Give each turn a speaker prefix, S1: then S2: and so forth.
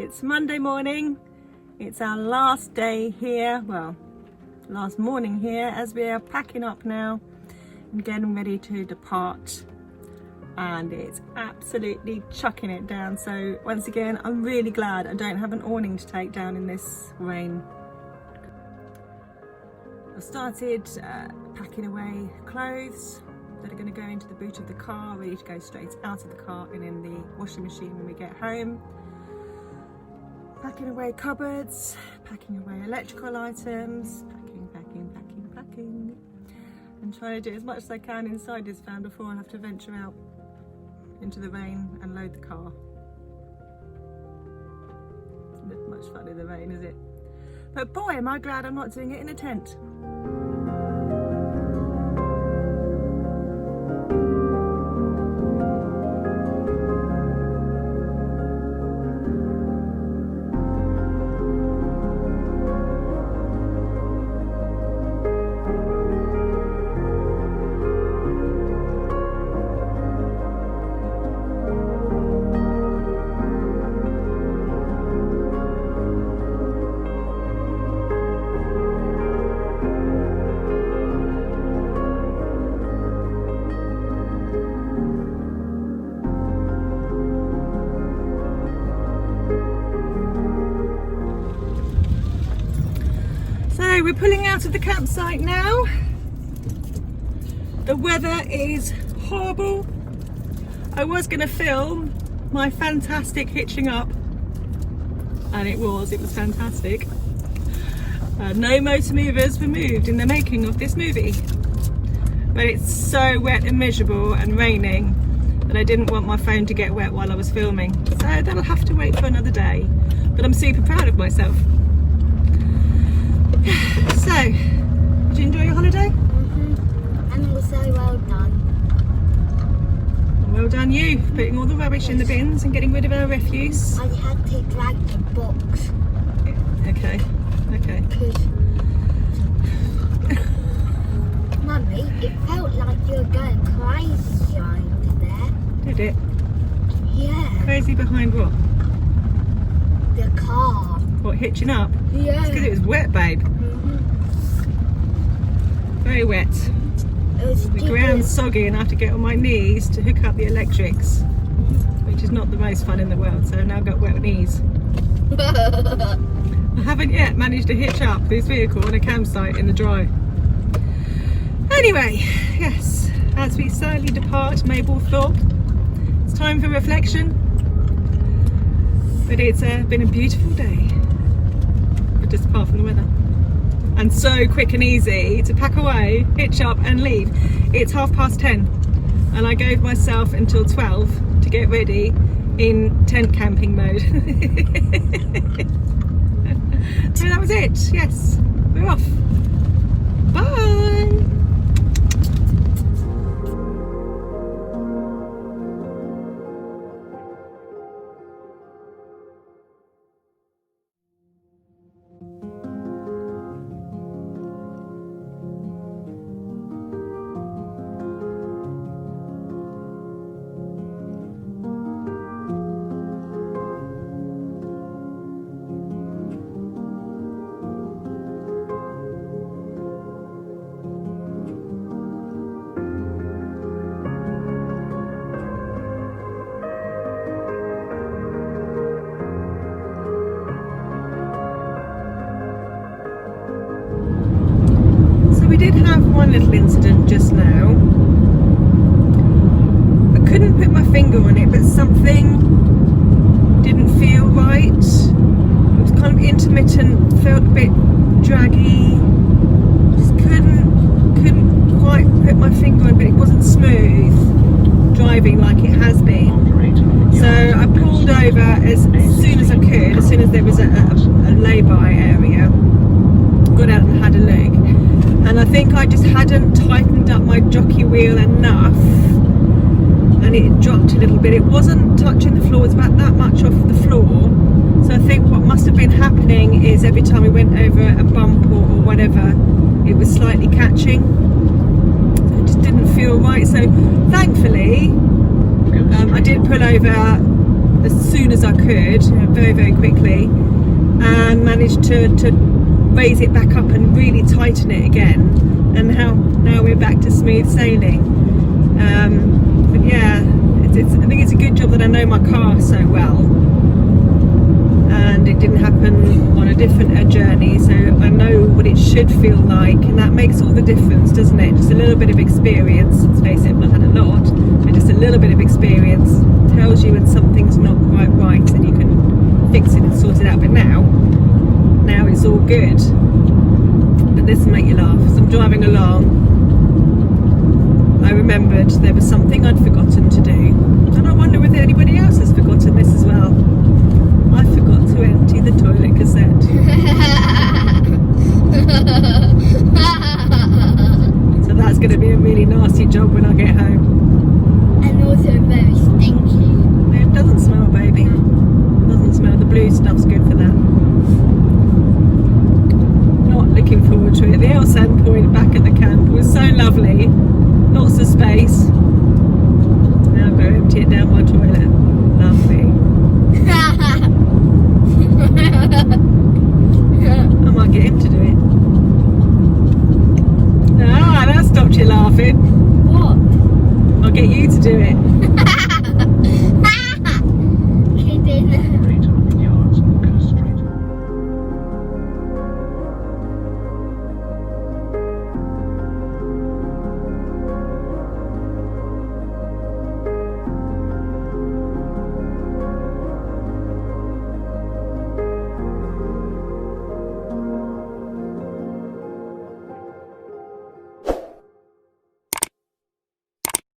S1: It's Monday morning. It's our last day here, well, last morning here, as we are packing up now and getting ready to depart. And it's absolutely chucking it down. So once again, I'm really glad I don't have an awning to take down in this rain. I've started packing away clothes that are going to go into the boot of the car, ready to go straight out of the car and in the washing machine when we get home. Packing away cupboards, packing away electrical items, packing, and trying to do as much as I can inside this van before I have to venture out into the rain and load the car. Not much fun in the rain, is it? But boy, am I glad I'm not doing it in a tent. So we're pulling out of the campsite now. The weather is horrible. I was going to film my fantastic hitching up, and it was fantastic. No motor movers were moved in the making of this movie, but it's so wet and miserable and raining that I didn't want my phone to get wet while I was filming, so that'll have to wait for another day. But I'm super proud of myself. So, did you enjoy your holiday?
S2: And also well done.
S1: Well done you, putting all the rubbish in the bins and getting rid of our refuse.
S2: I had to drag the box.
S1: Okay.
S2: Because Mummy, it felt like you were going crazy behind there.
S1: Did it?
S2: Yeah.
S1: Crazy behind what?
S2: The car.
S1: What, hitching up?
S2: Yeah.
S1: It's because it was wet, babe. Very wet. The ground's soggy and I have to get on my knees to hook up the electrics, which is not the most fun in the world, so I've now got wet knees. I haven't yet managed to hitch up this vehicle on a campsite in the dry. Anyway, yes, as we sadly depart Mablethorpe, it's time for reflection. But it's been a beautiful day, but just apart from the weather. And so quick and easy to pack away, hitch up and leave. It's 10:30 and I gave myself until 12 to get ready in tent camping mode. So that was it, yes, we're off. Bye! We did have one little incident just now. I couldn't put my finger on it, but something didn't feel right. It was kind of intermittent, felt a bit draggy. Just couldn't quite put my finger on it, but it wasn't smooth driving like it has been. So I pulled over as soon as I could, as soon as there was a lay-by area. Got out and had a look. And I think I just hadn't tightened up my jockey wheel enough and it dropped a little bit. It wasn't touching the floor, it was about that much off the floor. So I think what must have been happening is every time we went over a bump or whatever, it was slightly catching. So it just didn't feel right. So thankfully I did pull over as soon as I could, very, very quickly, and managed to raise it back up and really tighten it again. And now we're back to smooth sailing. But yeah, I think it's a good job that I know my car so well, and it didn't happen on a different journey, so I know what it should feel like, and that makes all the difference, doesn't it? Just a little bit of experience, let's face it, I've not had a lot, but just a little bit of experience tells you when something's not quite right, and you can fix it and sort it out. But now it's all good. But this will make you laugh. So I'm driving along, I remembered there was something I'd forgotten to do, and I wonder whether anybody else has forgotten this as well. I forgot to empty the toilet cassette. So that's going to be a really nasty job when I get home.
S2: And also very stinky.
S1: It doesn't smell, baby. It doesn't smell. The blue stuff's good for that. Not looking forward to it. The El Sand point back at the camp was so lovely. Lots of space. Now I'll go empty it down my toilet. Lovely.